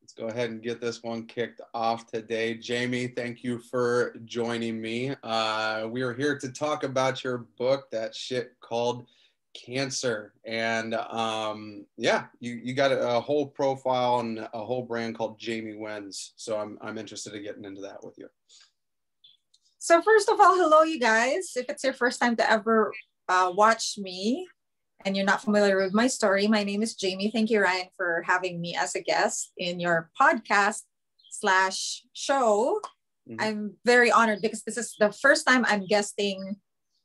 Let's go ahead and get this one kicked off today. Jaymee, thank you for joining me. We are here to talk about your book, That Shit Called Cancer. And yeah, you got a whole profile and a whole brand called Jaymee WINS. So I'm interested in getting into that with you. So first of all, hello, you guys. If it's your first time to ever watch me, and you're not familiar with my story, my name is Jaymee. Thank you, Ryan, for having me as a guest in your podcast/show. Mm-hmm. I'm very honored because this is the first time I'm guesting,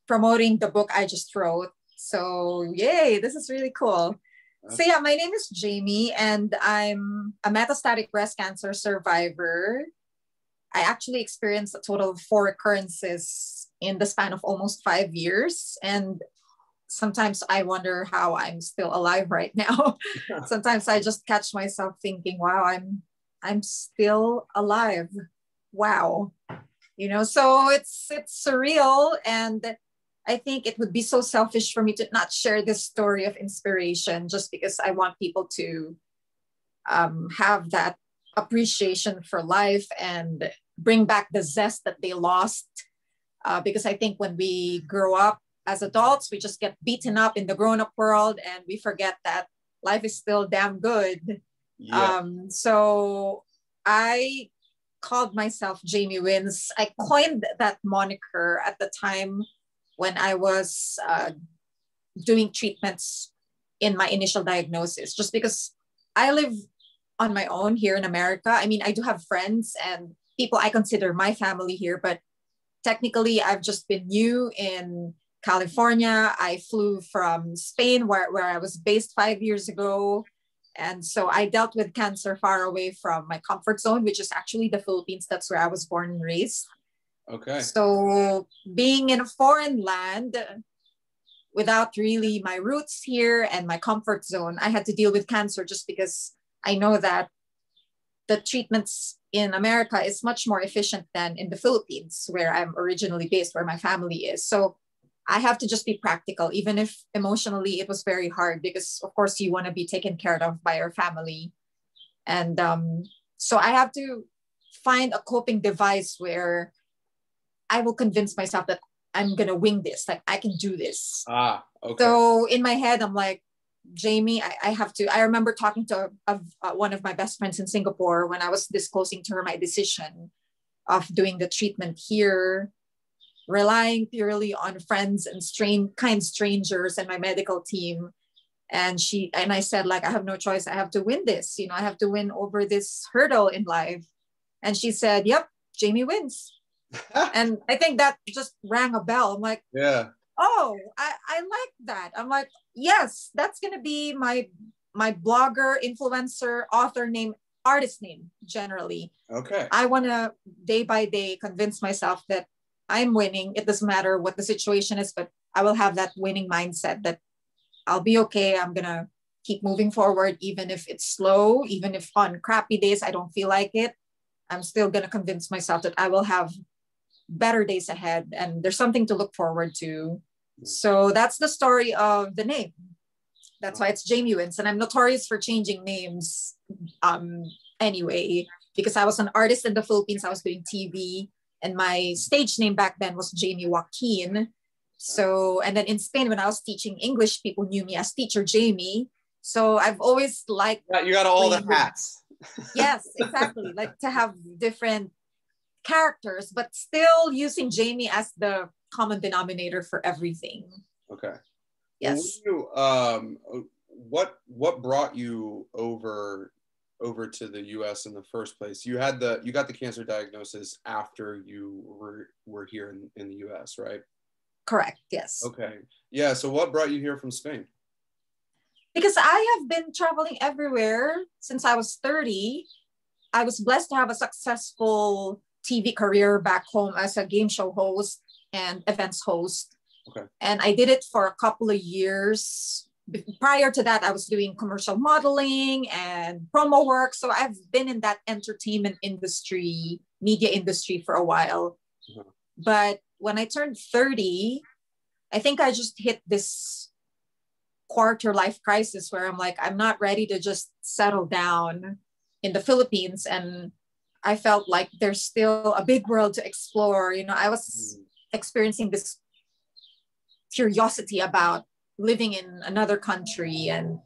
promoting the book I just wrote. So yay, this is really cool. So yeah, my name is Jaymee and I'm a metastatic breast cancer survivor. I actually experienced a total of 4 recurrences in the span of almost 5 years. And sometimes I wonder how I'm still alive right now. Sometimes I just catch myself thinking, wow, I'm still alive. Wow. You know, so it's surreal. And I think it would be so selfish for me to not share this story of inspiration just because I want people to have that appreciation for life and bring back the zest that they lost. Because I think when we grow up, as adults, we just get beaten up in the grown-up world and we forget that life is still damn good. Yeah. So I called myself Jaymee WINS. I coined that moniker at the time when I was doing treatments in my initial diagnosis, just because I live on my own here in America. I mean, I do have friends and people I consider my family here, but technically I've just been new in California. I flew from Spain where I was based 5 years ago. And so I dealt with cancer far away from my comfort zone, which is actually the Philippines. That's where I was born and raised. Okay. So being in a foreign land without really my roots here and my comfort zone, I had to deal with cancer just because I know that the treatments in America is much more efficient than in the Philippines, where I'm originally based, where my family is. So I have to just be practical, even if emotionally it was very hard because, of course, you want to be taken care of by your family. And so I have to find a coping device where I will convince myself that I'm going to wing this, like I can do this. Okay. So in my head, I'm like, Jaymee, I have to. I remember talking to one of my best friends in Singapore when I was disclosing to her my decision of doing the treatment here, relying purely on friends and kind strangers and my medical team. And I said, like, I have no choice. I have to win this. You know, I have to win over this hurdle in life. And she said, yep, Jaymee WINS. And I think that just rang a bell. I'm like, yeah. Oh, I like that. I'm like, yes, that's going to be my blogger, influencer, author name, artist name, generally. Okay. I want to day by day convince myself that I'm winning. It doesn't matter what the situation is, but I will have that winning mindset that I'll be okay. I'm going to keep moving forward, even if it's slow, even if on crappy days I don't feel like it. I'm still going to convince myself that I will have better days ahead and there's something to look forward to. So that's the story of the name. That's why it's Jaymee WINS. And I'm notorious for changing names anyway, because I was an artist in the Philippines. I was doing TV and my stage name back then was Jaymee Joaquin. So, and then in Spain, when I was teaching English, people knew me as Teacher Jaymee. So I've always liked... You got all the hats. Yes, exactly. Like to have different characters, but still using Jaymee as the common denominator for everything. Okay. Yes. What brought you over to the U.S. in the first place? You got the cancer diagnosis after you were here in the U.S., right? Correct. Yes. Okay. Yeah. So what brought you here from Spain? Because I have been traveling everywhere since I was 30. I was blessed to have a successful TV career back home as a game show host and events host. Okay. And I did it for a couple of years. Prior to that, I was doing commercial modeling and promo work. So I've been in that entertainment industry, media industry for a while. Mm-hmm. But when I turned 30, I think I just hit this quarter life crisis where I'm like, I'm not ready to just settle down. in the Philippines, and I felt like there's still a big world to explore. You know, I was experiencing this curiosity about living in another country and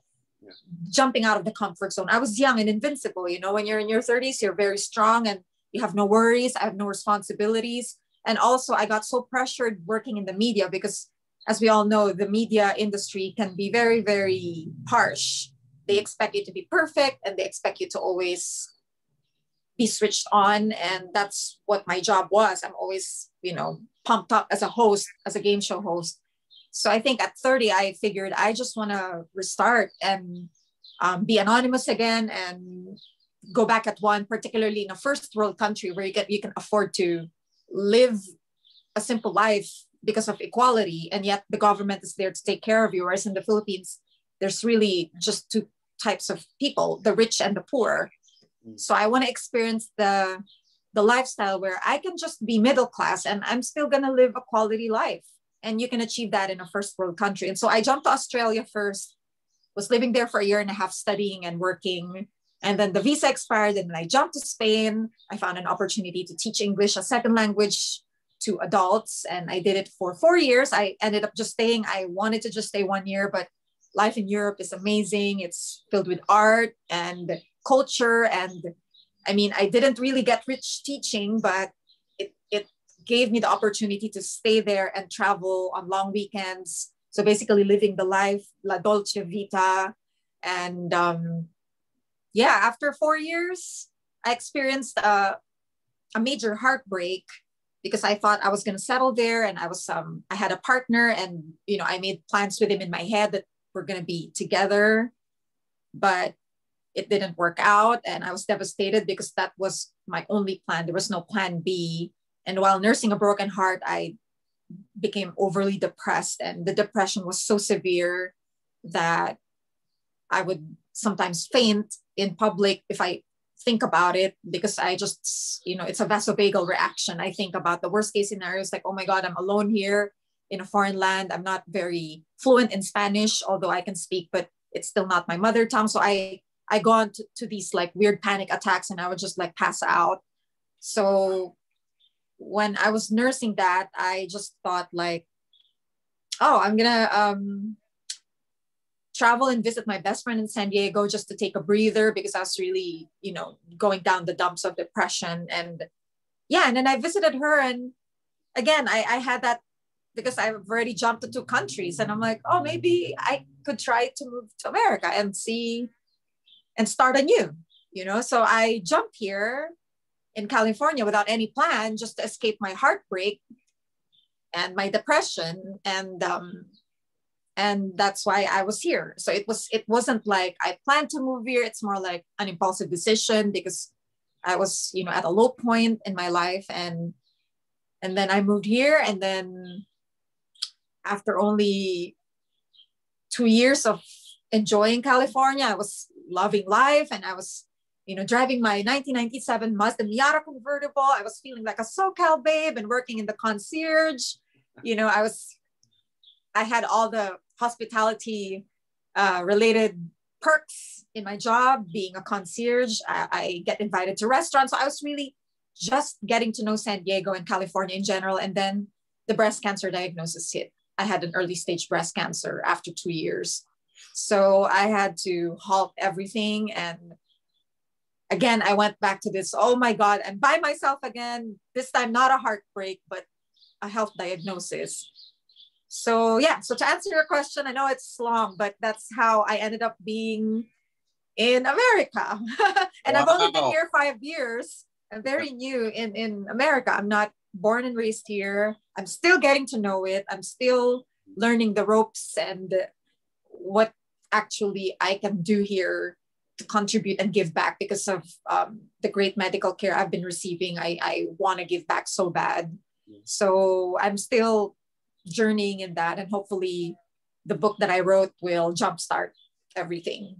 jumping out of the comfort zone. I was young and invincible. You know, when you're in your 30s, you're very strong and you have no worries. I have no responsibilities. And also I got so pressured working in the media because, as we all know, the media industry can be very, very harsh. They expect you to be perfect and they expect you to always be switched on. And that's what my job was. I'm always, you know, pumped up as a host, as a game show host. So I think at 30, I figured I just want to restart and be anonymous again and go back at one, particularly in a first world country where you can afford to live a simple life because of equality. And yet the government is there to take care of you. Whereas in the Philippines, there's really just two types of people, the rich and the poor. So I want to experience the lifestyle where I can just be middle class and I'm still going to live a quality life. And you can achieve that in a first world country. And so I jumped to Australia first, was living there for a year and a half, studying and working. And then the visa expired and then I jumped to Spain. I found an opportunity to teach English, a second language, to adults. And I did it for 4 years. I ended up just staying. I wanted to just stay 1 year, but life in Europe is amazing. It's filled with art and culture. And I mean, I didn't really get rich teaching, but it gave me the opportunity to stay there and travel on long weekends. So basically living the life, la dolce vita. And yeah, after 4 years, I experienced a major heartbreak because I thought I was going to settle there. And I had a partner and, you know, I made plans with him in my head that we're going to be together, but it didn't work out. And I was devastated because that was my only plan. There was no plan B. And while nursing a broken heart, I became overly depressed. And the depression was so severe that I would sometimes faint in public if I think about it, because I just, you know, it's a vasovagal reaction. I think about the worst case scenarios, like, oh my God, I'm alone here in a foreign land. I'm not very fluent in Spanish, although I can speak, but it's still not my mother tongue. So I go on to these like weird panic attacks and I would just like pass out. So when I was nursing that, I just thought like, oh, I'm gonna travel and visit my best friend in San Diego just to take a breather because I was really, you know, going down the dumps of depression. And yeah, and then I visited her. And again, I had that because I've already jumped to 2 countries. And I'm like, oh, maybe I could try to move to America and see and start anew, you know? So I jumped here in California without any plan, just to escape my heartbreak and my depression. And that's why I was here. So it wasn't like I planned to move here. It's more like an impulsive decision because I was, you know, at a low point in my life. And then I moved here. And then after only 2 years of enjoying California, I was loving life. And I was, you know, driving my 1997 Mazda Miata convertible. I was feeling like a SoCal babe and working in the concierge. You know, I had all the hospitality related perks in my job, being a concierge. I get invited to restaurants. So I was really just getting to know San Diego and California in general. And then the breast cancer diagnosis hit. I had an early stage breast cancer after 2 years. So I had to halt everything. And again, I went back to this, oh my God, I'm by myself again. This time, not a heartbreak, but a health diagnosis. So yeah, so to answer your question, I know it's long, but that's how I ended up being in America. And I've only been here 5 years. I'm very new in America. I'm not born and raised here. I'm still getting to know it. I'm still learning the ropes and what actually I can do here to contribute and give back because of the great medical care I've been receiving. I want to give back so bad. So I'm still journeying in that, and hopefully the book that I wrote will jumpstart everything.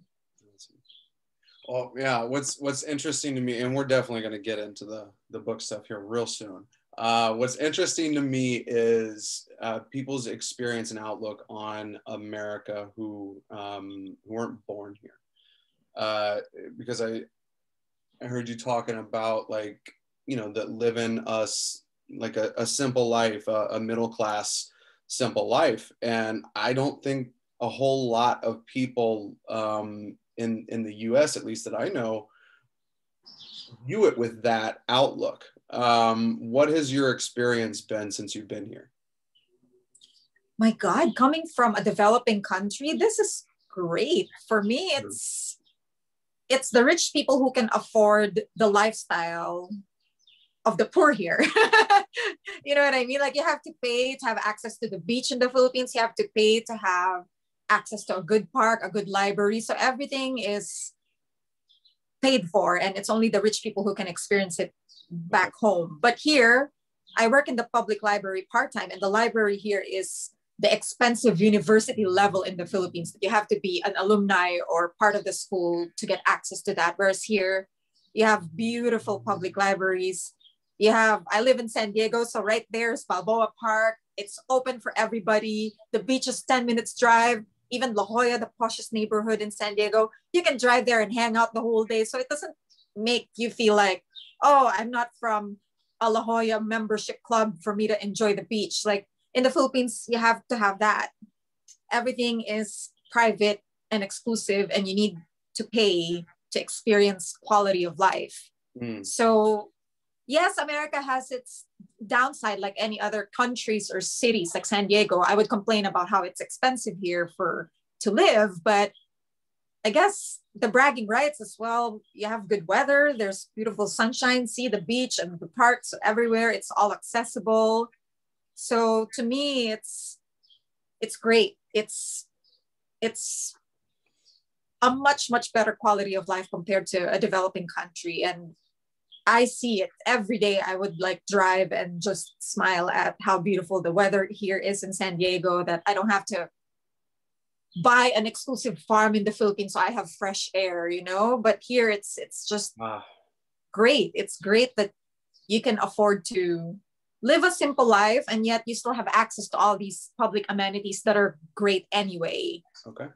Well, yeah, what's interesting to me, and we're definitely going to get into the book stuff here real soon. What's interesting to me is people's experience and outlook on America who weren't born here. Because I heard you talking about like, you know, that living like a simple life, a middle class simple life. And I don't think a whole lot of people in the US, at least that I know, view it with that outlook. What has your experience been since you've been here? My God, coming from a developing country, this is great. For me, it's the rich people who can afford the lifestyle of the poor here. You know what I mean? Like, you have to pay to have access to the beach in the Philippines. You have to pay to have access to a good park, a good library. So everything is paid for, and it's only the rich people who can experience it back home. But here, I work in the public library part-time, and the library here is the expensive university level in the Philippines. You have to be an alumni or part of the school to get access to that. Whereas here, you have beautiful public libraries. I live in San Diego, so right there is Balboa Park. It's open for everybody. The beach is 10 minutes drive. Even La Jolla, the poshest neighborhood in San Diego, you can drive there and hang out the whole day. So it doesn't make you feel like, oh, I'm not from a La Jolla membership club for me to enjoy the beach. Like, in the Philippines, you have to have that. Everything is private and exclusive, and you need to pay to experience quality of life. So yes, America has its downside, like any other countries or cities like San Diego. I would complain about how it's expensive here to live, but I guess the bragging rights as well. You have good weather, there's beautiful sunshine, see the beach and the parks everywhere. It's all accessible. So to me, it's great. It's a much, much better quality of life compared to a developing country. And I see it every day. I would like drive and just smile at how beautiful the weather here is in San Diego, that I don't have to buy an exclusive farm in the Philippines so I have fresh air, you know. But here it's just great. It's great that you can afford to live a simple life, and yet you still have access to all these public amenities that are great anyway. Okay.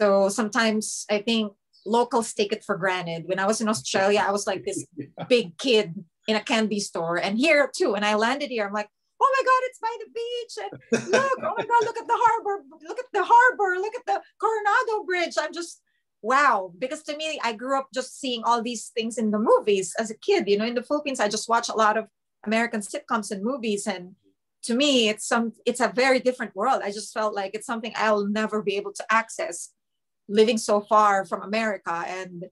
So sometimes I think locals take it for granted. When I was in Australia, I was like this big kid in a candy store. And here too, when I landed here, I'm like, oh my God, it's by the beach. And look, oh my God, look at the harbor. Look at the harbor. Look at the Coronado Bridge. I'm just, wow. Because to me, I grew up just seeing all these things in the movies as a kid. You know, in the Philippines, I just watch a lot of American sitcoms and movies. And to me, it's a very different world. I just felt like it's something I'll never be able to access living so far from America. And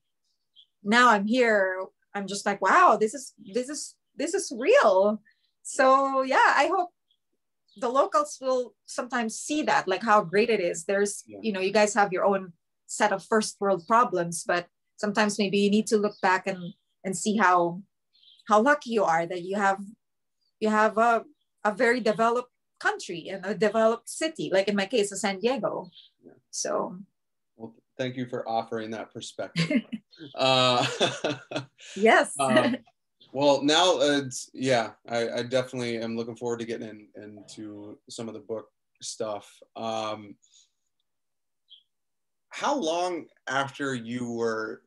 now I'm here. I'm just like, wow, this is real. So yeah, I hope the locals will sometimes see that, like how great it is. There's, you know, you guys have your own set of first world problems, but sometimes maybe you need to look back and see how lucky you are that you have a very developed country and a developed city, like in my case, San Diego. So. Well, thank you for offering that perspective. Yes. Well, now I definitely am looking forward to getting into some of the book stuff. How long after you were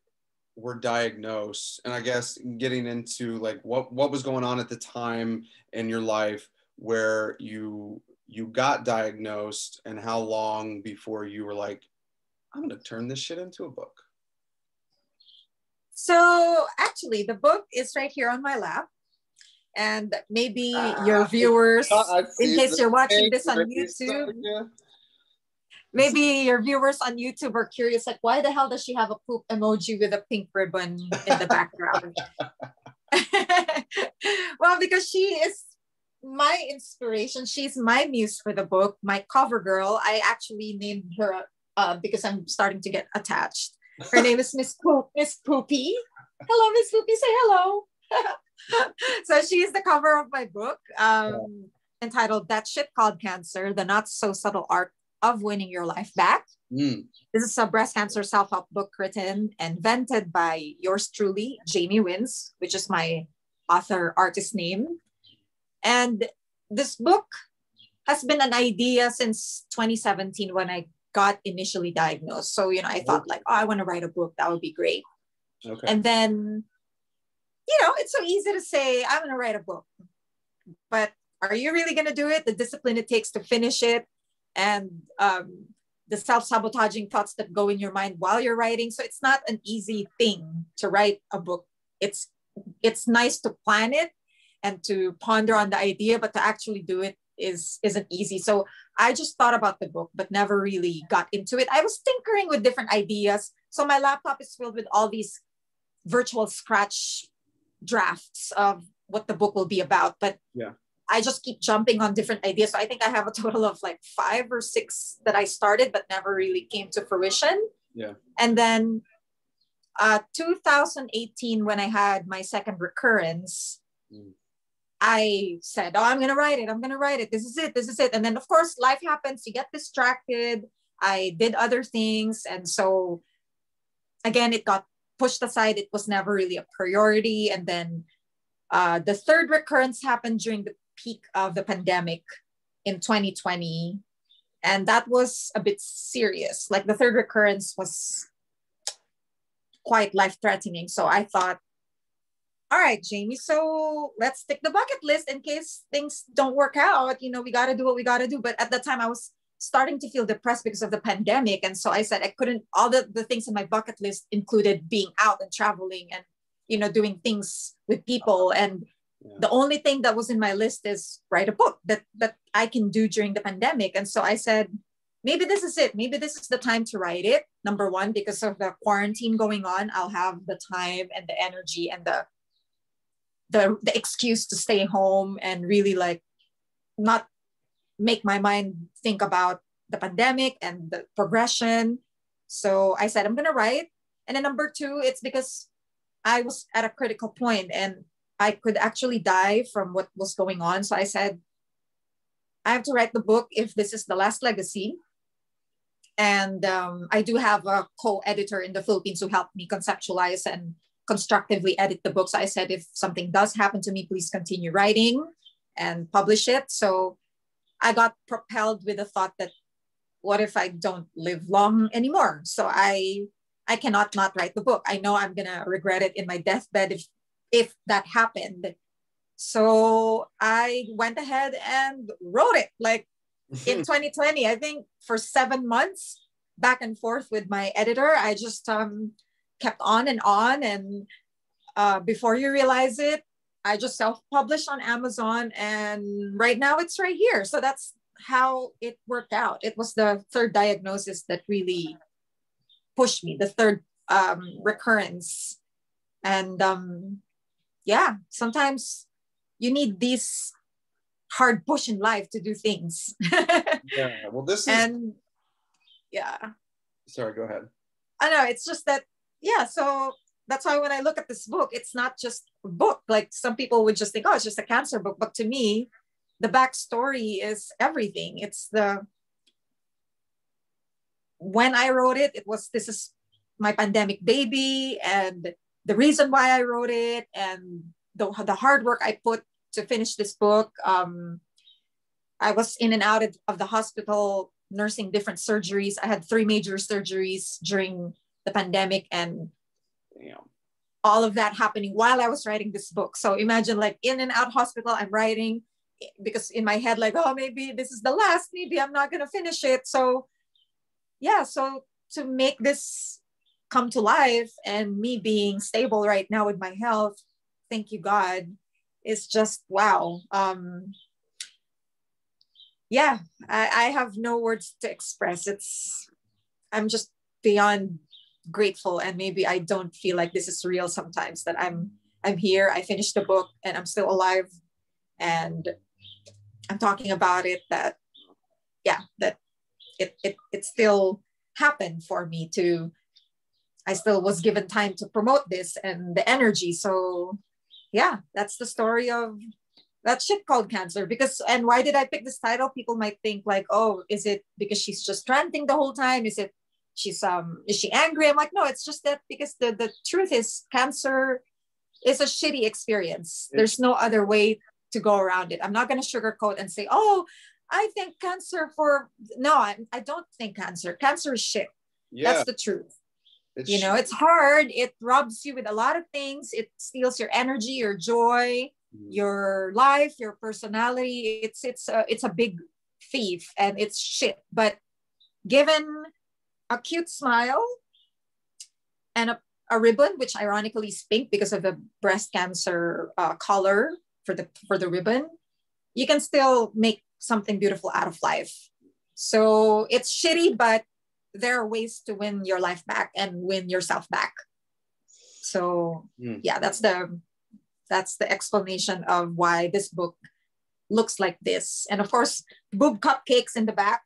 diagnosed, and I guess getting into like what was going on at the time in your life where you got diagnosed, and how long before you were like, I'm going to turn this shit into a book? So actually, the book is right here on my lap. And maybe your viewers, in case you're watching this on YouTube, maybe your viewers on YouTube are curious, like, why the hell does she have a poop emoji with a pink ribbon in the background? Well, because she is my inspiration. She's my muse for the book, my cover girl. I actually named her because I'm starting to get attached. Her name is Miss Poopy. Hello, Miss Poopy. Say hello. So she is the cover of my book, entitled "That Shit Called Cancer: The Not So Subtle Art of Winning Your Life Back." This is a breast cancer self-help book written and invented by yours truly, Jaymee WINS, which is my author artist name. And this book has been an idea since 2017 when I got initially diagnosed. So, you know, I thought like, oh, I want to write a book. That would be great. Okay. And then it's so easy to say, I'm going to write a book, but are you really going to do it? The discipline it takes to finish it, and the self-sabotaging thoughts that go in your mind while you're writing. So it's not an easy thing to write a book. It's nice to plan it and to ponder on the idea, but to actually do it isn't easy. So I just thought about the book, but never really got into it. I was tinkering with different ideas. So my laptop is filled with all these virtual scratch drafts of what the book will be about. But yeah, I just keep jumping on different ideas. So I think I have a total of like 5 or 6 that I started, but never really came to fruition. Yeah. And then 2018, when I had my second recurrence, I said, oh, I'm going to write it. I'm going to write it. This is it. This is it. And then, of course, life happens. You get distracted. I did other things. And so, again, it got pushed aside. It was never really a priority. And then the third recurrence happened during the peak of the pandemic in 2020. And that was a bit serious. Like the third recurrence was quite life-threatening. So I thought, all right, Jaymee, so let's tick the bucket list in case things don't work out. We got to do what we got to do. But at that time, I was starting to feel depressed because of the pandemic. And so I said I couldn't, all the things in my bucket list included being out and traveling and, doing things with people. And the only thing that was in my list is write a book that I can do during the pandemic. And so I said, maybe this is it. Maybe this is the time to write it. Number one, because of the quarantine going on, I'll have the time and the energy and the excuse to stay home and really like not make my mind think about the pandemic and the progression. So I said, I'm going to write. And then number two, it's because I was at a critical point and I could actually die from what was going on. So I said, I have to write the book if this is the last legacy. And I do have a co-editor in the Philippines who helped me conceptualize and constructively edit the book. So I said, if something does happen to me, please continue writing and publish it. So I got propelled with the thought that, what if I don't live long anymore? So I cannot not write the book. I know I'm gonna regret it in my deathbed if that happened. So I went ahead and wrote it like in 2020. I think for 7 months, back and forth with my editor. I just kept on. And before you realize it, I just self-published on Amazon, and right now it's right here. So that's how it worked out. It was the third diagnosis that really pushed me, the third recurrence. And sometimes you need this hard push in life to do things. Yeah, well, this is... And yeah. Sorry, go ahead. I know, it's just that, so that's why when I look at this book, it's not just a book. Like some people would just think, oh, it's just a cancer book. But to me, the backstory is everything. When I wrote it, this is my pandemic baby, and the reason why I wrote it, and the hard work I put to finish this book. I was in and out of the hospital, nursing different surgeries. I had 3 major surgeries during the pandemic, and all of that happening while I was writing this book. So imagine, like, in and out hospital, I'm writing, because in my head, like, oh, maybe this is the last, maybe I'm not going to finish it. So so to make this come to life, and me being stable right now with my health, thank you God, it's just wow. I have no words to express. I'm just beyond grateful, and maybe I don't feel like this is real sometimes, that I'm here, I finished the book, and I'm still alive, and I'm talking about it, that it still happened for me I still was given time to promote this and the energy. So that's the story of that shit called cancer. And why did I pick this title? People might think like, oh, is it because she's just ranting the whole time? Is she angry? I'm like, no, it's just that because the truth is, cancer is a shitty experience. There's no other way to go around it. I'm not going to sugarcoat and say, oh, I think cancer no, I don't think cancer is shit. That's the truth. You know, it's hard. It robs you with a lot of things. It steals your energy, your joy, your life, your personality. It's a big thief, and it's shit. But given a cute smile and a ribbon, which ironically is pink because of the breast cancer color for the ribbon, you can still make something beautiful out of life. So it's shitty, but there are ways to win your life back and win yourself back. So yeah, that's the explanation of why this book looks like this. And of course, boob cupcakes in the back.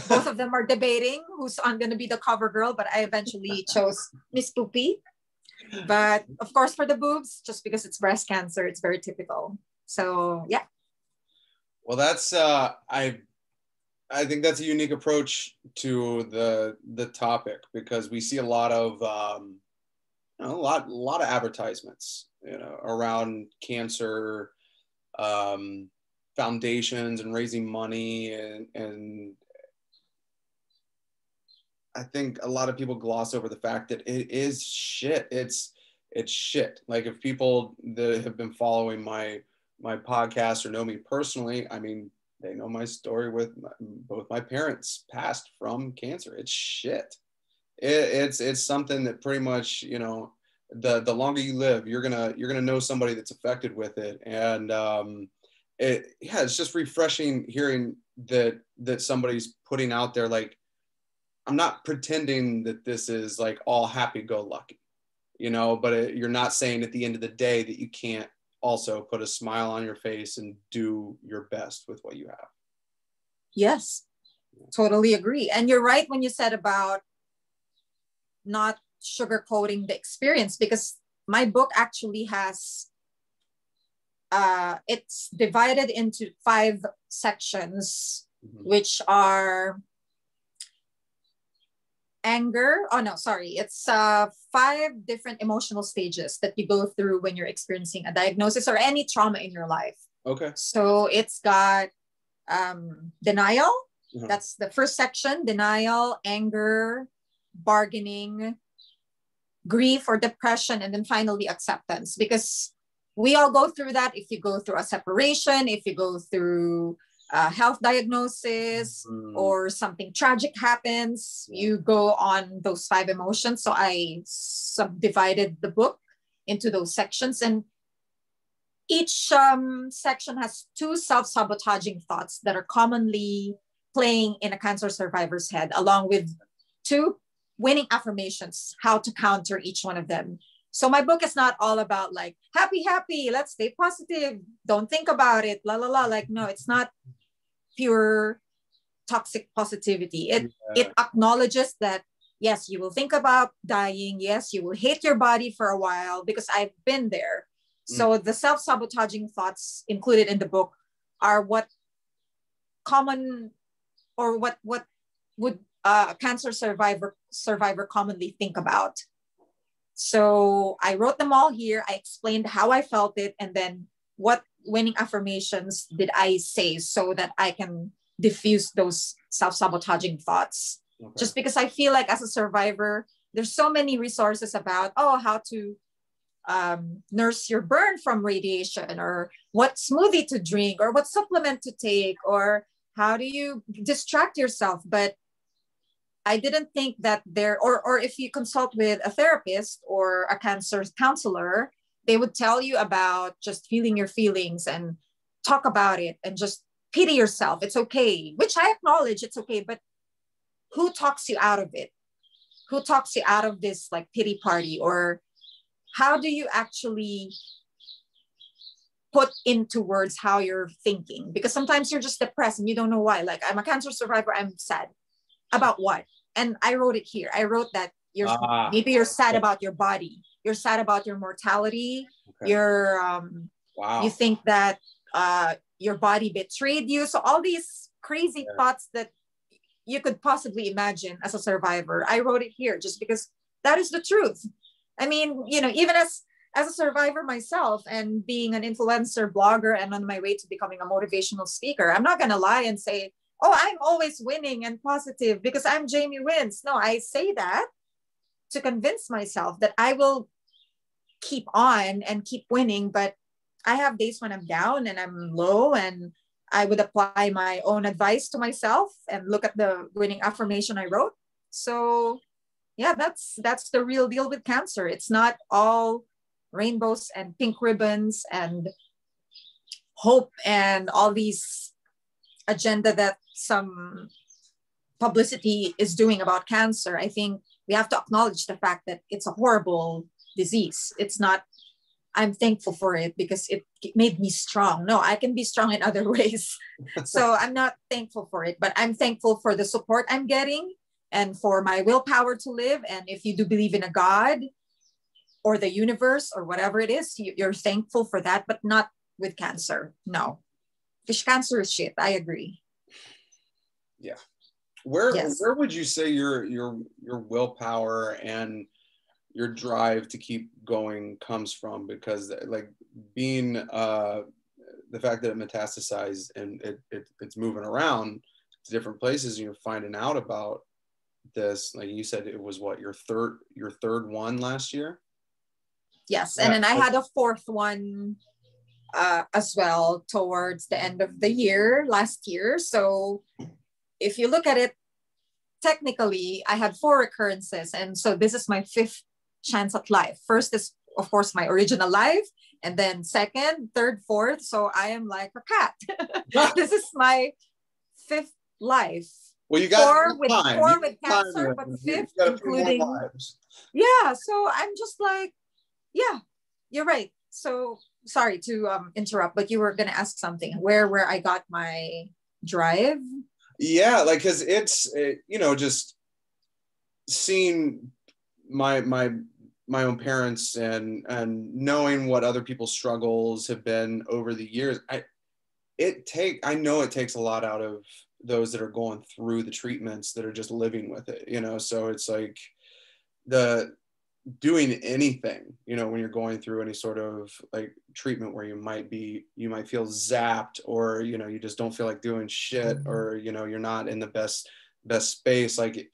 Both of them are debating who's going to be the cover girl, but I eventually chose Miss Poopy. But of course, for the boobs, just because it's breast cancer, it's very typical. So yeah. Well, that's I think that's a unique approach to the topic, because we see a lot of a lot of advertisements, you know, around cancer foundations and raising money, and I think a lot of people gloss over the fact that it is shit. It's shit. Like, if people that have been following my podcast or know me personally, I mean, they know my story with both my parents passed from cancer. It's shit. It's something that pretty much, you know, the longer you live, you're gonna know somebody that's affected with it. And it's just refreshing hearing that somebody's putting out there, like, I'm not pretending that this is like all happy-go-lucky, you know, but you're not saying at the end of the day that you can't also put a smile on your face and do your best with what you have. Yes, totally agree. And you're right when you said about not sugarcoating the experience, because my book actually has, it's divided into 5 sections, which are anger. Oh no, sorry. It's 5 different emotional stages that you go through when you're experiencing a diagnosis or any trauma in your life. Okay. So it's got denial. That's the first section. Denial, anger, bargaining, grief or depression, and then finally acceptance. Because we all go through that. If you go through a separation, if you go through health diagnosis, or something tragic happens, you go on those 5 emotions. So I subdivided the book into those sections, and each section has 2 self-sabotaging thoughts that are commonly playing in a cancer survivor's head, along with 2 winning affirmations, how to counter each one of them. So my book is not all about like, happy, let's stay positive, don't think about it, la la la. Like, no, it's not pure toxic positivity. It acknowledges that, yes, you will think about dying. Yes, you will hate your body for a while, because I've been there. So the self-sabotaging thoughts included in the book are what common, or what would a cancer survivor commonly think about. So I wrote them all here. I explained how I felt it, and then what winning affirmations did I say so that I can diffuse those self-sabotaging thoughts. Okay. Just because I feel like as a survivor, there's so many resources about, how to nurse your burn from radiation, or what smoothie to drink, or what supplement to take, or how do you distract yourself. But I didn't think that or if you consult with a therapist or a cancer counselor, they would tell you about just feeling your feelings and talk about it and just pity yourself. It's okay, which I acknowledge it's okay, but who talks you out of it? Who talks you out of this like pity party? Or how do you actually put into words how you're thinking? Because sometimes you're just depressed and you don't know why. Like, I'm a cancer survivor, I'm sad. About what? And I wrote it here. I wrote that maybe you're sad about your body. You're sad about your mortality. Okay. You think that your body betrayed you. So all these crazy thoughts that you could possibly imagine as a survivor, I wrote it here just because that is the truth. I mean, even as a survivor myself and being an influencer blogger and on my way to becoming a motivational speaker, I'm not going to lie and say, I'm always winning and positive because I'm Jaymee Wins. No, I say that, to convince myself that I will keep on and keep winning. But I have days when I'm down and I'm low, and I would apply my own advice to myself and look at the winning affirmation I wrote. So yeah, that's the real deal with cancer. It's not all rainbows and pink ribbons and hope and all these agenda that some publicity is doing about cancer. I think we have to acknowledge the fact that it's a horrible disease. It's not, I'm thankful for it because it made me strong. No, I can be strong in other ways. So I'm not thankful for it, but I'm thankful for the support I'm getting and for my willpower to live. And if you do believe in a God or the universe or whatever it is, you're thankful for that, but not with cancer. No. Fish cancer is shit. I agree. Yeah. Where would you say your willpower and your drive to keep going comes from? Because like being the fact that it metastasized and it's moving around to different places, and you're finding out about this, like you said, it was what, your third one last year? Yes. And then I had a fourth one as well towards the end of the year last year. So if you look at it, technically I had 4 recurrences. And so this is my 5th chance at life. First is, of course, my original life. And then 2nd, 3rd, 4th. So I am like a cat. This is my 5th life. Well, you got 4 with cancer, but 5th including. Yeah. So I'm just like, yeah, you're right. So sorry to interrupt, but you were going to ask something where I got my drive. Yeah, like, because it's just seeing my own parents and knowing what other people's struggles have been over the years. I know it takes a lot out of those that are going through the treatments, that are just living with it, so it's like the doing anything, when you're going through any sort of like treatment where you might feel zapped, or, you just don't feel like doing shit, or, you're not in the best space. Like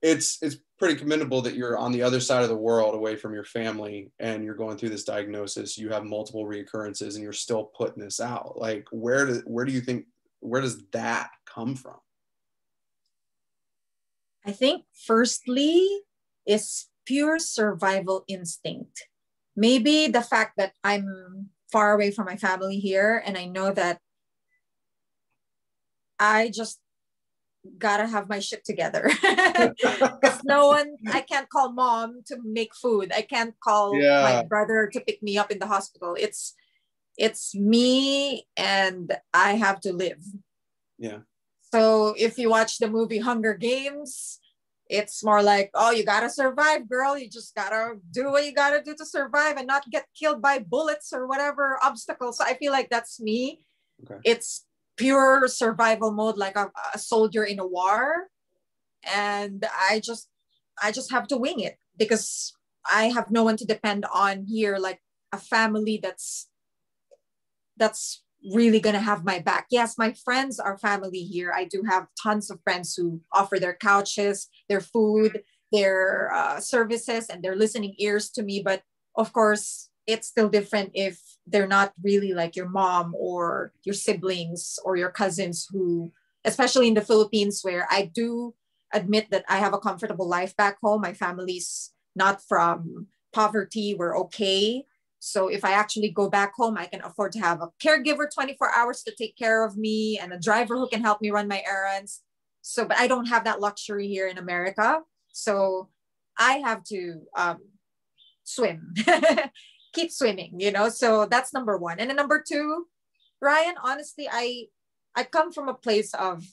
it's pretty commendable that you're on the other side of the world away from your family and you're going through this diagnosis. You have multiple recurrences and you're still putting this out. Like, where does that come from? I think firstly is pure survival instinct. Maybe the fact that I'm far away from my family here, and I know that I just gotta have my shit together. Because I can't call mom to make food. I can't call my brother to pick me up in the hospital. It's me, and I have to live. Yeah. So if you watch the movie Hunger Games, it's more like, oh, you gotta survive, girl. You just gotta do what you gotta do to survive and not get killed by bullets or whatever obstacles. So I feel like that's me. Okay. It's pure survival mode, like a soldier in a war. And I just have to wing it because I have no one to depend on here, like a family that's really gonna have my back. Yes, my friends are family here. I do have tons of friends who offer their couches, their food, their services, and their listening ears to me. But of course, it's still different if they're not really like your mom or your siblings or your cousins, who, especially in the Philippines, where I do admit that I have a comfortable life back home. My family's not from poverty. We're okay. So if I actually go back home, I can afford to have a caregiver 24 hours to take care of me and a driver who can help me run my errands. So, but I don't have that luxury here in America. So I have to swim, keep swimming, so that's number 1. And then number 2, Ryan, honestly, I come from a place of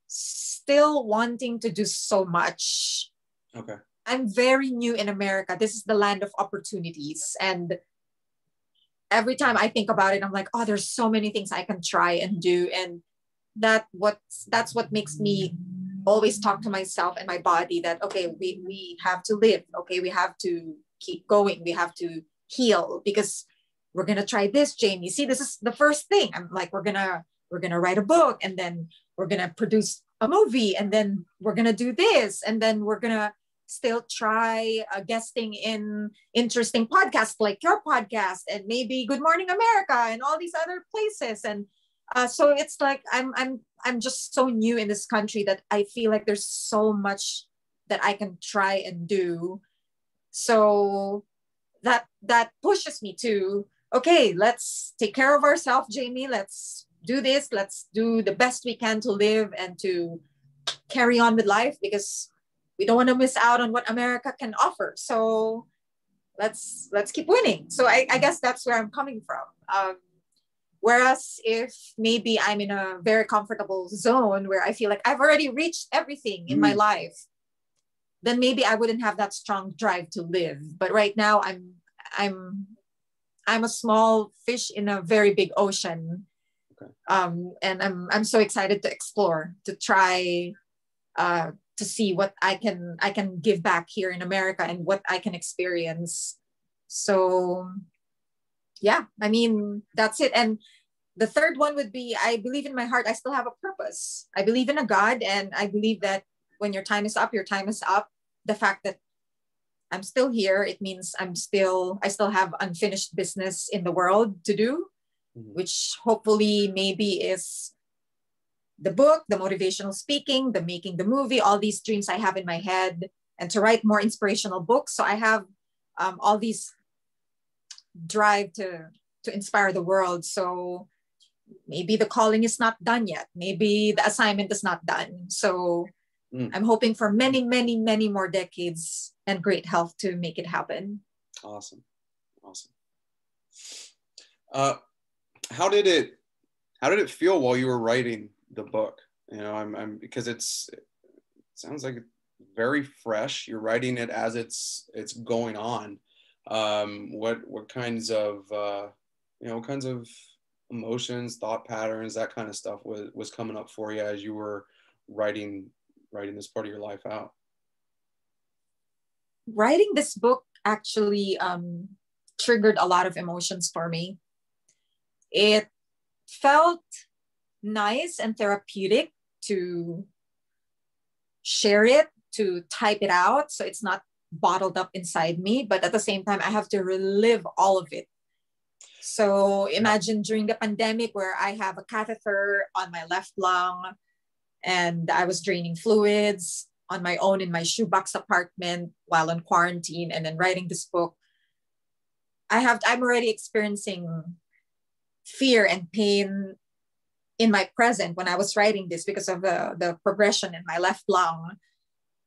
still wanting to do so much. Okay. I'm very new in America. This is the land of opportunities. And every time I think about it, I'm like, oh, there's so many things I can try and do. And that's what makes me always talk to myself and my body that, okay, we have to live. Okay, we have to keep going. We have to heal because we're going to try this, Jamie. See, this is the first thing. I'm like, we're going to write a book, and then we're going to produce a movie, and then we're going to do this, and then we're going to still try guesting in interesting podcasts like your podcast and maybe Good Morning America and all these other places. And so it's like I'm just so new in this country that I feel like there's so much that I can try and do. So that pushes me to, okay, let's take care of ourselves, Jaymee. Let's do this. Let's do the best we can to live and to carry on with life, because we don't want to miss out on what America can offer. So let's keep winning. So I guess that's where I'm coming from. Whereas if maybe I'm in a very comfortable zone where I feel like I've already reached everything in my life, then maybe I wouldn't have that strong drive to live. But right now I'm a small fish in a very big ocean. Okay. And I'm so excited to explore, to try to see what I can give back here in America and what I can experience. So yeah, I mean, that's it. And the third one would be, I believe in my heart, I still have a purpose. I believe in a God, and I believe that when your time is up, your time is up. The fact that I'm still here, it means I still have unfinished business in the world to do, which hopefully maybe is the book, the motivational speaking, the making the movie, all these dreams I have in my head, and to write more inspirational books. So I have all these drive to inspire the world. So maybe the calling is not done yet. Maybe the assignment is not done. So I'm hoping for many, many, many more decades and great health to make it happen. Awesome. How did it feel while you were writing the book? You know, I'm because it sounds like very fresh. You're writing it as it's going on. What kinds of what kinds of emotions, thought patterns, that kind of stuff was coming up for you as you were writing this part of your life out? Writing this book actually triggered a lot of emotions for me. It felt nice and therapeutic to share it, to type it out, so it's not bottled up inside me, but at the same time I have to relive all of it. So imagine during the pandemic where I have a catheter on my left lung and I was draining fluids on my own in my shoebox apartment while on quarantine, and then writing this book. I'm already experiencing fear and pain in my present when I was writing this because of the progression in my left lung.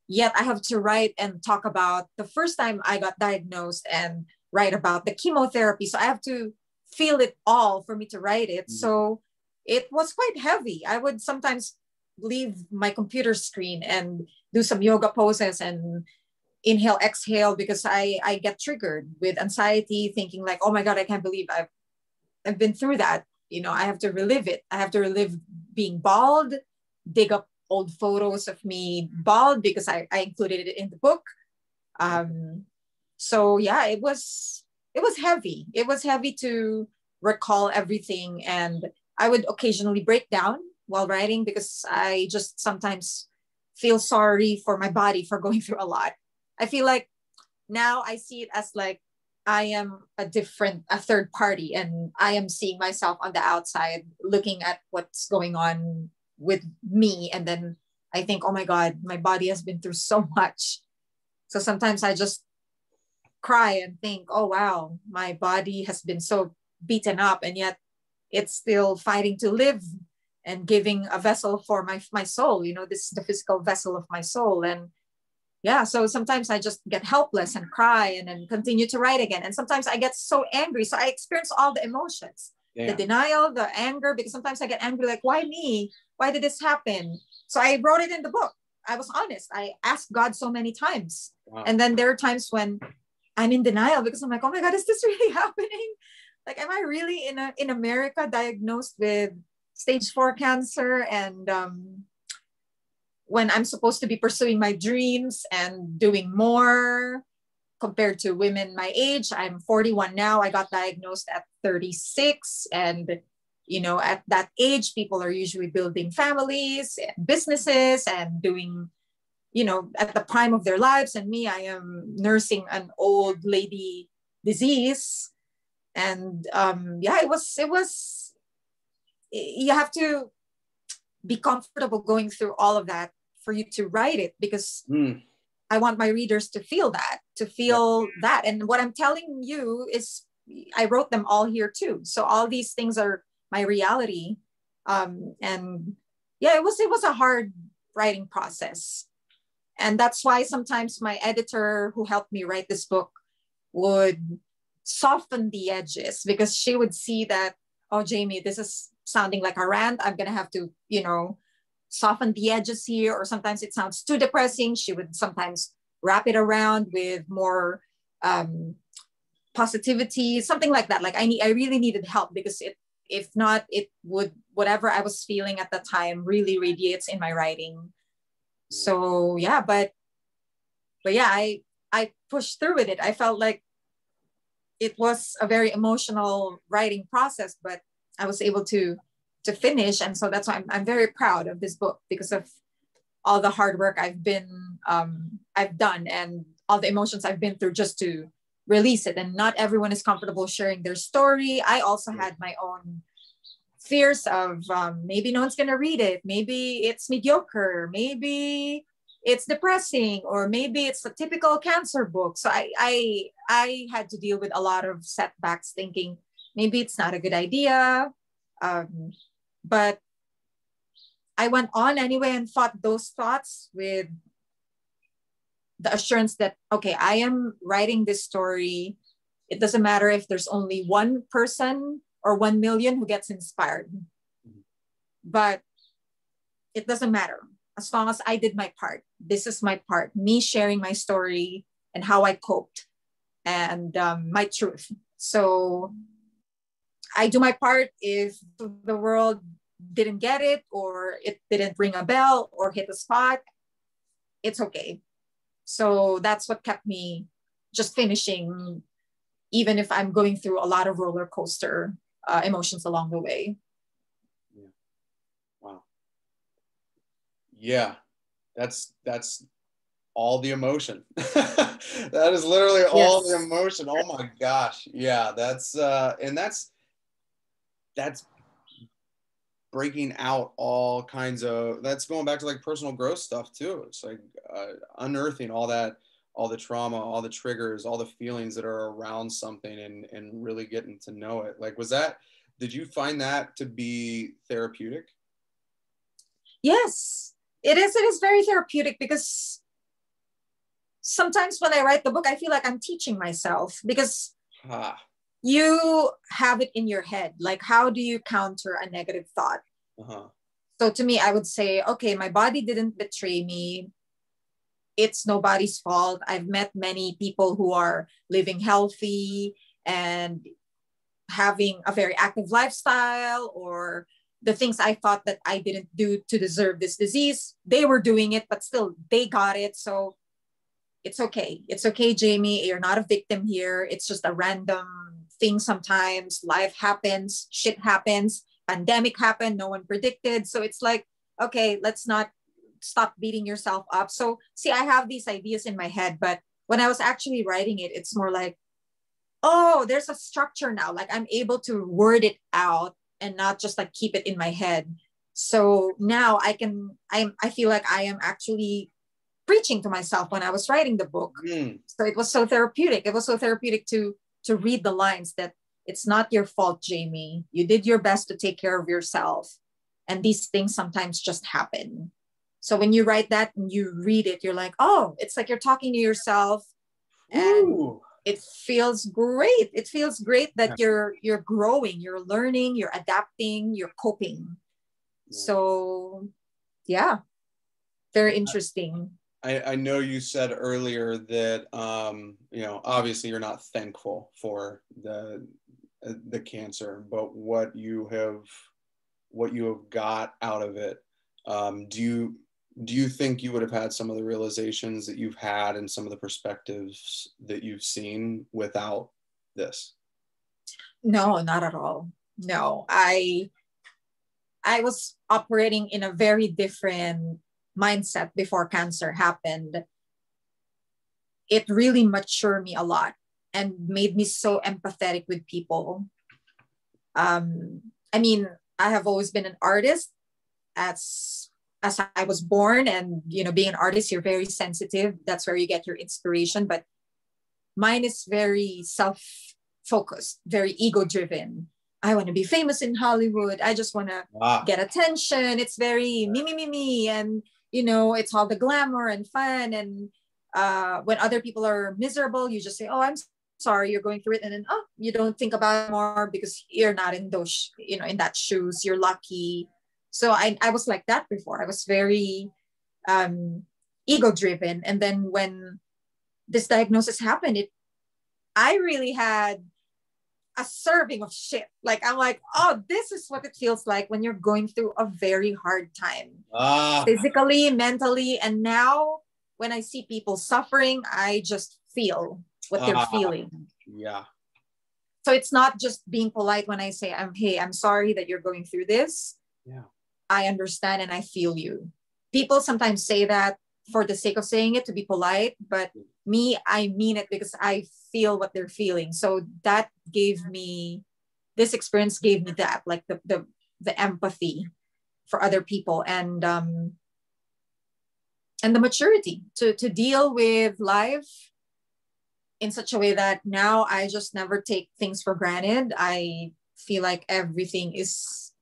Yet I have to write and talk about the first time I got diagnosed and write about the chemotherapy. So I have to feel it all for me to write it. So it was quite heavy. I would sometimes leave my computer screen and do some yoga poses and inhale, exhale, because I get triggered with anxiety, thinking like, oh my God, I can't believe I've been through that. You know, I have to relive it. I have to relive being bald, dig up old photos of me bald because I included it in the book. So yeah, it was heavy. It was heavy to recall everything. And I would occasionally break down while writing because I just sometimes feel sorry for my body for going through a lot. I feel like now I see it as like I am a third party, and I am seeing myself on the outside looking at what's going on with me. And then I think, oh my God, my body has been through so much. So sometimes I just cry and think, oh wow, my body has been so beaten up, and yet it's still fighting to live and giving a vessel for my soul. You know, this is the physical vessel of my soul. And yeah, so sometimes I just get helpless and cry and then continue to write again. And sometimes I get so angry. So I experience all the emotions, the denial, the anger, because sometimes I get angry, like, why me? Why did this happen? So I wrote it in the book. I was honest. I asked God so many times. Wow. And then there are times when I'm in denial because I'm like, oh my God, is this really happening? Like, am I really in America diagnosed with stage 4 cancer? And when I'm supposed to be pursuing my dreams and doing more compared to women my age. I'm 41 now. I got diagnosed at 36. And, you know, at that age, people are usually building families and businesses and doing at the prime of their lives, and me, I am nursing an old lady disease. And yeah, it was, you have to be comfortable going through all of that for you to write it, because I want my readers to feel that. And what I'm telling you is I wrote them all here too. So all these things are my reality. And yeah, it was a hard writing process. And that's why sometimes my editor who helped me write this book would soften the edges, because she would see that, oh, Jaymee, this is sounding like a rant. I'm going to have to, soften the edges here. Or sometimes it sounds too depressing. She would sometimes wrap it around with more positivity, something like that. Like I really needed help, because if not, it would, whatever I was feeling at the time really radiates in my writing. So yeah, but yeah, I pushed through with it. I felt like it was a very emotional writing process, but I was able to finish. And so that's why I'm very proud of this book, because of all the hard work I've done, and all the emotions I've been through just to release it. And not everyone is comfortable sharing their story. I also had my own fears of maybe no one's going to read it. Maybe it's mediocre. Maybe it's depressing, or maybe it's a typical cancer book. So I had to deal with a lot of setbacks, thinking maybe it's not a good idea. But I went on anyway and fought those thoughts with the assurance that, okay, I am writing this story. It doesn't matter if there's only one person or 1 million who gets inspired, but it doesn't matter. As long as I did my part. This is my part, me sharing my story and how I coped, and my truth. So I do my part. If the world didn't get it, or it didn't ring a bell or hit a spot, it's okay. So that's what kept me just finishing, even if I'm going through a lot of roller coaster emotions along the way. Yeah. Wow. Yeah, that's all the emotion. That is literally all the emotion. Oh my gosh. Yeah, that's and that's breaking out all kinds of, that's going back to like personal growth stuff too. It's like unearthing all that, all the trauma, all the triggers, all the feelings that are around something, and really getting to know it. Like, did you find that to be therapeutic? Yes, it is. It is very therapeutic, because sometimes when I write the book, I feel like I'm teaching myself, because you have it in your head. Like, how do you counter a negative thought? So to me, I would say, okay, my body didn't betray me. It's nobody's fault. I've met many people who are living healthy and having a very active lifestyle, or the things I thought that I didn't do to deserve this disease, they were doing it, but still they got it. So it's okay. It's okay, Jaymee. You're not a victim here. It's just a random thing. Sometimes life happens, shit happens, pandemic happened, no one predicted. So it's like, okay, let's not stop beating yourself up. So see, I have these ideas in my head, but when I was actually writing it, it's more like, oh, there's a structure now. Like, I'm able to word it out and not just like keep it in my head. So now I feel like I am actually preaching to myself when I was writing the book. So it was so therapeutic. It was so therapeutic to read the lines that it's not your fault, Jaymee. You did your best to take care of yourself. And these things sometimes just happen. So when you write that and you read it, you're like, oh, it's like you're talking to yourself. And it feels great. It feels great that you're growing, you're learning, you're adapting, you're coping. So yeah, very interesting. I know you said earlier that obviously you're not thankful for the cancer, but what you have got out of it. Do you think you would have had some of the realizations that you've had and some of the perspectives that you've seen without this? No, not at all. No, I was operating in a very different mindset before cancer happened, it really matured me a lot and made me so empathetic with people. I mean, I have always been an artist as I was born, and being an artist, you're very sensitive. That's where you get your inspiration. But mine is very self-focused, very ego-driven. I want to be famous in Hollywood. I just want to get attention. It's very me, me, me, me. And, it's all the glamour and fun. And when other people are miserable, you just say, oh, I'm sorry you're going through it. And then, you don't think about it more because you're not in those, in that shoes. You're lucky. So I was like that before. I was very ego-driven. And then when this diagnosis happened, I really had a serving of shit. Like, I'm like, oh, this is what it feels like when you're going through a very hard time, physically, mentally. And now when I see people suffering, I just feel what they're feeling. Yeah. So it's not just being polite when I say, hey, I'm sorry that you're going through this. Yeah. I understand and I feel you. People sometimes say that for the sake of saying it to be polite, but me, I mean it because I feel what they're feeling. So that this experience gave me that, like the empathy for other people and the maturity to deal with life in such a way that now I just never take things for granted. I feel like everything is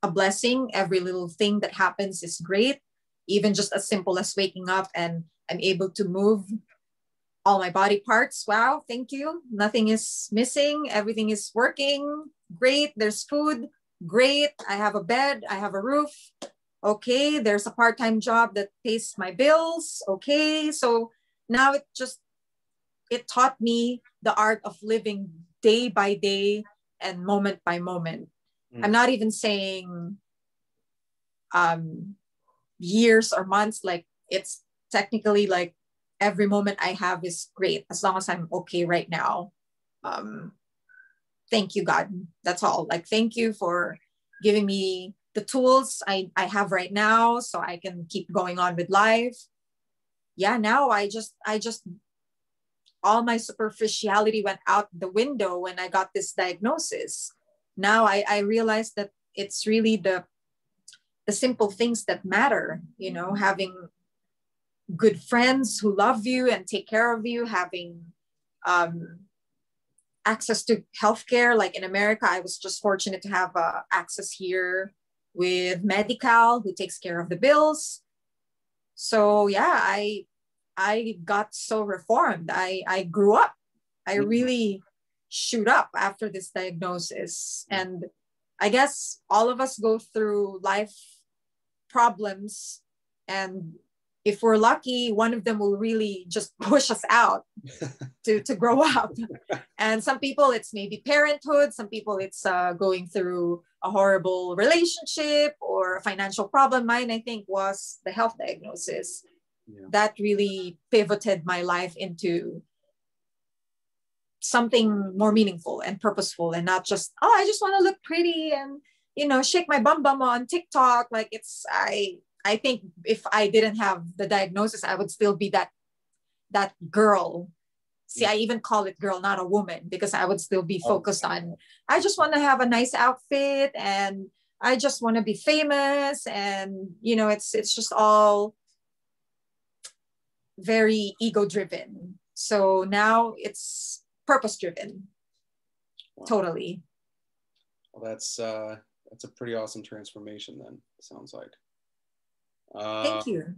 a blessing. Every little thing that happens is great. Even just as simple as waking up and I'm able to move all my body parts. Wow, thank you. Nothing is missing. Everything is working. Great. There's food. Great. I have a bed. I have a roof. Okay. There's a part-time job that pays my bills. Okay. So now it taught me the art of living day by day and moment by moment. I'm not even saying years or months. Like, it's technically like every moment I have is great as long as I'm okay right now. Thank you, God. That's all. Like, thank you for giving me the tools I have right now so I can keep going on with life. Yeah, now I just all my superficiality went out the window when I got this diagnosis. Now I realized that it's really the simple things that matter, having good friends who love you and take care of you, having access to healthcare. Like in America, I was just fortunate to have access here with Medi-Cal, who takes care of the bills. So yeah, I got so reformed. I grew up. I really shoot up after this diagnosis. And I guess all of us go through life problems, and if we're lucky, one of them will really just push us out to grow up. And some people, it's maybe parenthood. Some people, it's going through a horrible relationship or a financial problem. Mine, I think, was the health diagnosis. Yeah. That really pivoted my life into something more meaningful and purposeful, and not just, oh, I just want to look pretty and, shake my bum on TikTok. Like, I think if I didn't have the diagnosis, I would still be that girl. See, I even call it girl, not a woman, because I would still be focused on, I just want to have a nice outfit and I just want to be famous. And, it's just all very ego driven. So now it's purpose driven. Wow. Totally. Well, that's a pretty awesome transformation then, sounds like. Thank you.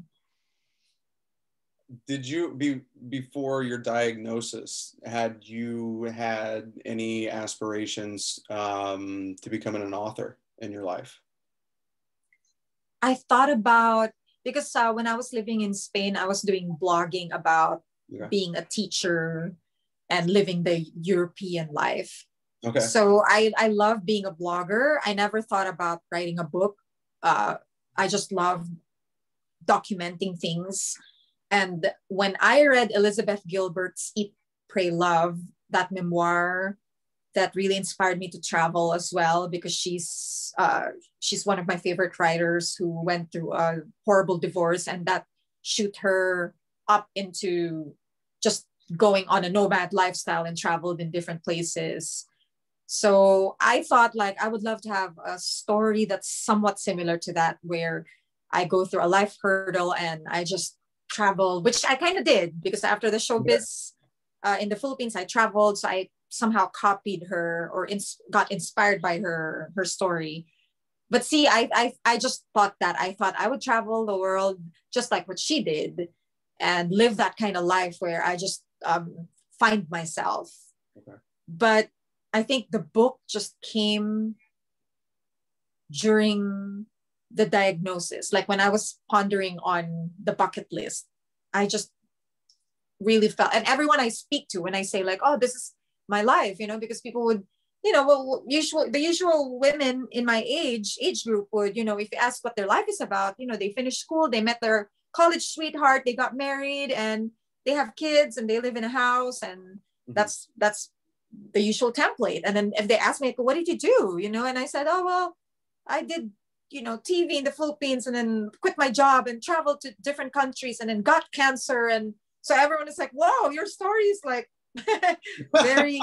Did you, before your diagnosis, had you had any aspirations to becoming an author in your life? I thought about, because when I was living in Spain, I was doing blogging about being a teacher and living the European life. Okay. So I love being a blogger. I never thought about writing a book. I just love documenting things. And when I read Elizabeth Gilbert's Eat, Pray, Love, that memoir that really inspired me to travel as well, because she's one of my favorite writers who went through a horrible divorce, and that shoot her up into just going on a nomad lifestyle and traveled in different places. So I thought like I would love to have a story that's somewhat similar to that, where I go through a life hurdle and I just travel, which I kind of did, because after the showbiz in the Philippines, I traveled. So I somehow copied her or got inspired by her story. But see, I just thought that I thought I would travel the world just like what she did and live that kind of life where I just find myself. Okay. But I think the book just came during the diagnosis. Like when I was pondering on the bucket list, I just really felt, and everyone I speak to, when I say like, oh, this is my life, you know, because people would, you know, well, the usual women in my age group would, you know, if you ask what their life is about, you know, they finished school, they met their college sweetheart, they got married, and they have kids, and they live in a house, and that's the usual template. And then if they ask me, what did you do? You know, and I said, oh, well, I did, you know, TV in the Philippines, and then quit my job and traveled to different countries, and then got cancer. And so everyone is like, whoa, your story is like very,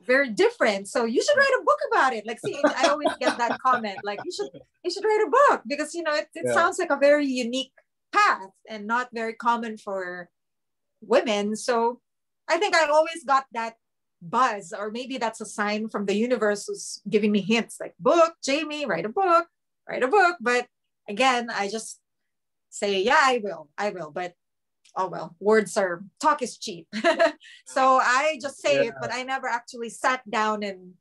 very different. So you should write a book about it. Like, see, I always get that comment, like, you should write a book, because, you know, it sounds like a very unique path and not very common for women. So I think I always got that buzz, or maybe that's a sign from the universe who's giving me hints like, book, Jaymee, write a book. But again, I just say, yeah, I will. But oh well, talk is cheap. So I just say it, but I never actually sat down and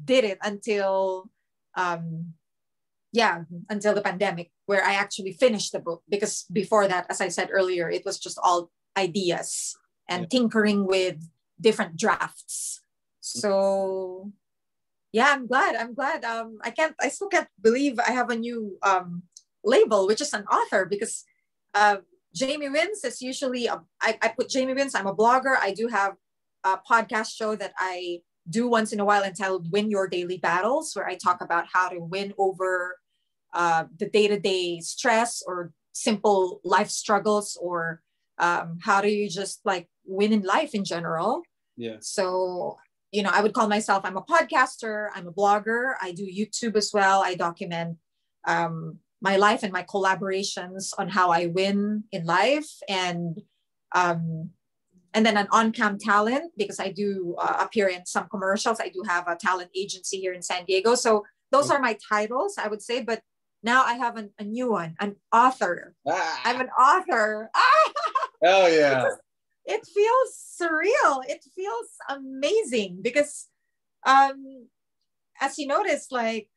did it until until the pandemic, where I actually finished the book. Because before that, as I said earlier, it was just all ideas and tinkering with different drafts. So yeah, I'm glad. I still can't believe I have a new label, which is an author, because Jaymee Wins is usually I put Jaymee Wins. I'm a blogger. I do have a podcast show that I do once in a while entitled Win Your Daily Battles, where I talk about how to win over the day-to-day stress or simple life struggles, or how do you just like win in life in general. Yeah. So, you know, I would call myself, I'm a podcaster, I'm a blogger, I do YouTube as well. I document my life and my collaborations on how I win in life, and then an on-cam talent, because I do appear in some commercials. I do have a talent agency here in San Diego. So those are my titles, I would say. But now I have a new one, an author. I'm an author. Oh yeah. It feels surreal. It feels amazing, because as you notice, like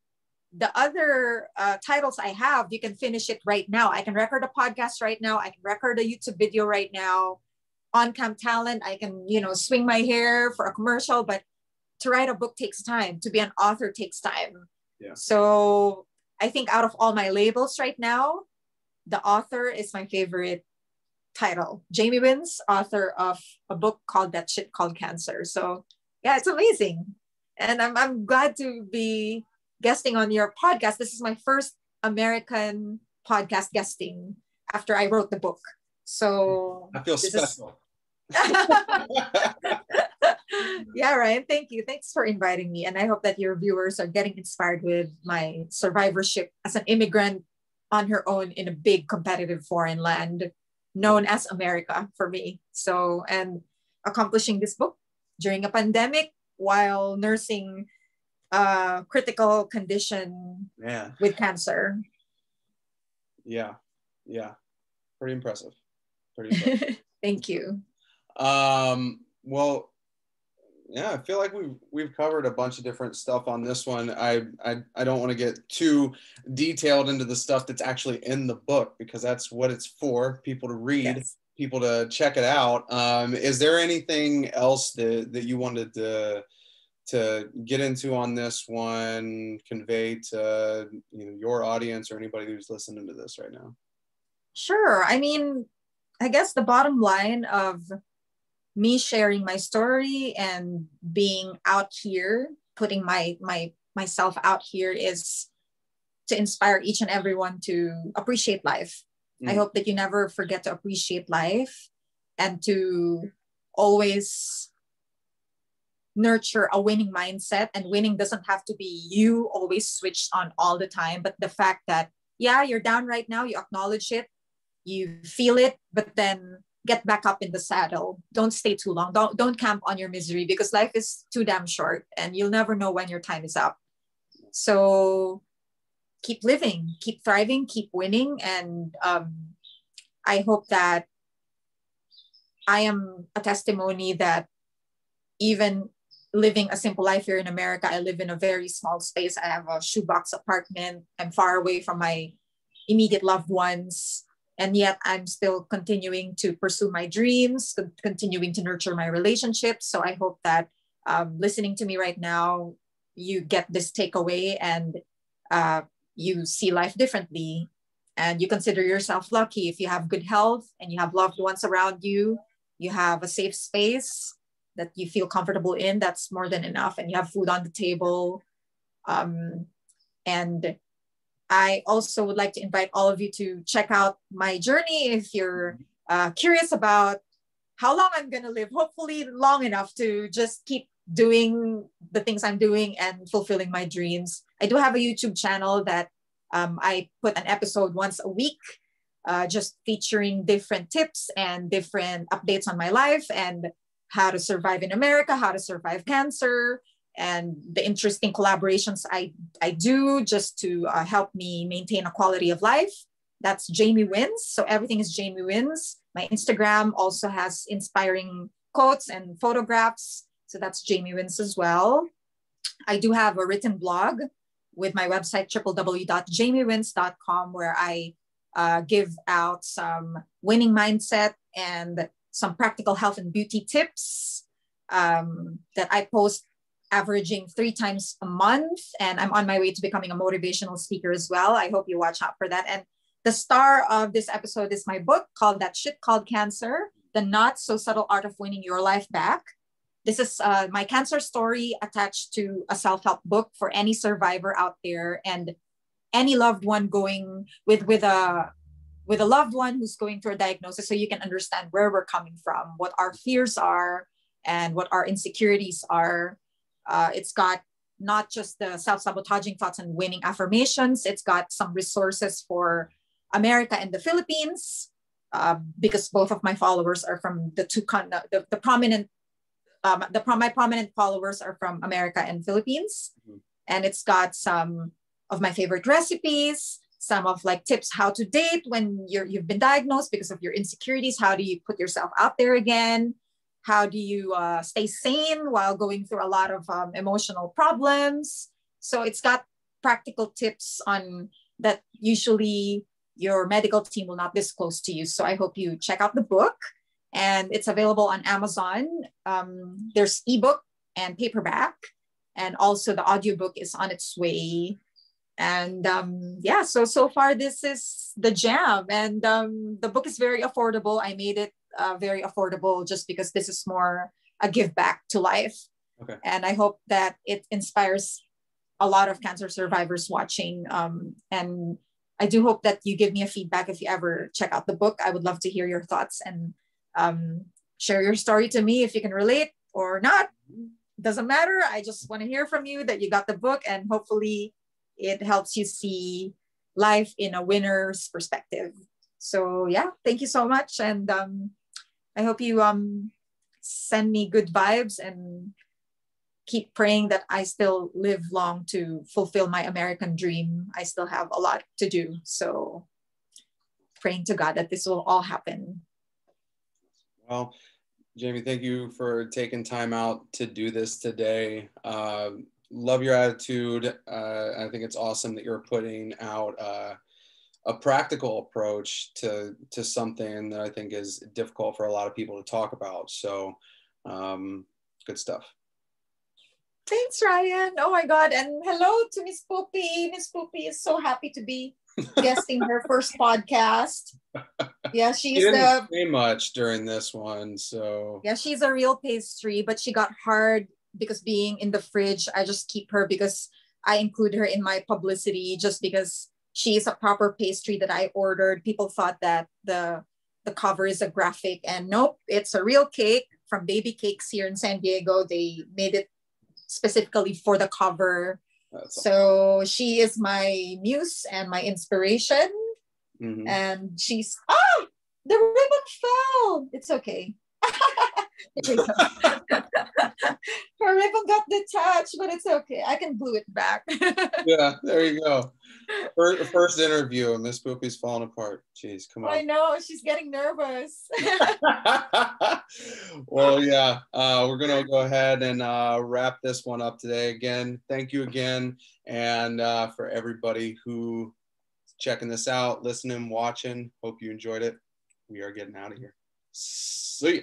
the other titles I have, you can finish it right now. I can record a podcast right now. I can record a YouTube video right now. On-cam talent, I can, you know, swing my hair for a commercial, but to write a book takes time. To be an author takes time. Yeah. So I think out of all my labels right now, the author is my favorite title. Jaymee Wins, author of a book called That Shit Called Cancer. So yeah, it's amazing. And I'm glad to be guesting on your podcast. This is my first American podcast guesting after I wrote the book. So I feel special. Yeah, Ryan, thank you. Thanks for inviting me. And I hope that your viewers are getting inspired with my survivorship as an immigrant on her own in a big competitive foreign land known as America for me. So, and accomplishing this book during a pandemic while nursing a critical condition with cancer. Yeah. Pretty impressive. Thank you. Well, yeah, I feel like we've covered a bunch of different stuff on this one. I don't want to get too detailed into the stuff that's actually in the book, because that's what it's for, people to read, people to check it out. Is there anything else that you wanted to get into on this one, convey to your audience or anybody who's listening to this right now? Sure. I mean, I guess the bottom line of me sharing my story and being out here, putting myself out here is to inspire each and everyone to appreciate life. I hope that you never forget to appreciate life and to always nurture a winning mindset. And winning doesn't have to be you always switched on all the time, but the fact that, yeah, you're down right now, you acknowledge it, you feel it, but then get back up in the saddle. Don't stay too long. Don't camp on your misery, because life is too damn short and you'll never know when your time is up. So keep living, keep thriving, keep winning. And I hope that I am a testimony that even living a simple life here in America, I live in a very small space. I have a shoebox apartment. I'm far away from my immediate loved ones. And yet I'm still continuing to pursue my dreams, continuing to nurture my relationships. So I hope that listening to me right now, you get this takeaway and you see life differently. And you consider yourself lucky if you have good health and you have loved ones around you, you have a safe space that you feel comfortable in. That's more than enough. And you have food on the table. And I also would like to invite all of you to check out my journey if you're curious about how long I'm going to live, hopefully long enough to just keep doing the things I'm doing and fulfilling my dreams. I do have a YouTube channel that I put an episode once a week, just featuring different tips and different updates on my life and how to survive in America, how to survive cancer, and the interesting collaborations I do just to help me maintain a quality of life. That's Jaymee Wins. So everything is Jaymee Wins. My Instagram also has inspiring quotes and photographs. So that's Jaymee Wins as well. I do have a written blog with my website, www.jaymeewins.com, where I give out some winning mindset and some practical health and beauty tips that I post averaging 3 times a month. And I'm on my way to becoming a motivational speaker as well. I hope you watch out for that. And the star of this episode is my book called That Shit Called Cancer, The Not So Subtle Art of Winning Your Life Back. This is my cancer story attached to a self-help book for any survivor out there and any loved one going with a loved one who's going through a diagnosis, so you can understand where we're coming from, what our fears are, and what our insecurities are. It's got not just the self-sabotaging thoughts and winning affirmations. It's got some resources for America and the Philippines, because both of my followers are from the two my prominent followers are from America and Philippines. Mm-hmm. And it's got some of my favorite recipes, some of like tips how to date when you've been diagnosed because of your insecurities. How do you put yourself out there again? How do you stay sane while going through a lot of emotional problems? So it's got practical tips on that usually your medical team will not disclose to you. So I hope you check out the book, and it's available on Amazon. There's ebook and paperback, and also the audiobook is on its way. And so far this is the jam, and the book is very affordable. I made it very affordable just because this is more a give back to life. Okay. And I hope that it inspires a lot of cancer survivors watching. And I do hope that you give me a feedback if you ever check out the book. I would love to hear your thoughts and share your story to me if you can relate or not. Doesn't matter. I just want to hear from you that you got the book, and hopefully it helps you see life in a winner's perspective. So yeah, thank you so much. And I hope you send me good vibes and keep praying that I still live long to fulfill my American dream. I still have a lot to do. So praying to God that this will all happen. Well, Jaymee, thank you for taking time out to do this today. Love your attitude. I think it's awesome that you're putting out a practical approach to something that I think is difficult for a lot of people to talk about. So good stuff. Thanks, Ryan. Oh my God. And hello to Miss Poopy. Miss Poopy is so happy to be guesting her first podcast. Yeah, She she's didn't the say much during this one, so yeah, she's a real pastry, but she got hard because being in the fridge, I just keep her because I include her in my publicity just because she is a proper pastry that I ordered. People thought that the cover is a graphic, and nope, it's a real cake from Baby Cakes here in San Diego. They made it specifically for the cover. So she is my muse and my inspiration. Mm-hmm. And she's the ribbon fell. It's okay. Her ribbon got detached, but it's okay. I can glue it back. Yeah, there you go. First interview and Miss Poopy's falling apart. Jeez, come on. I know, she's getting nervous. Well, yeah, we're gonna go ahead and wrap this one up today. Again, thank you again, and for everybody who is checking this out, listening, watching. Hope you enjoyed it. We are getting out of here. See ya.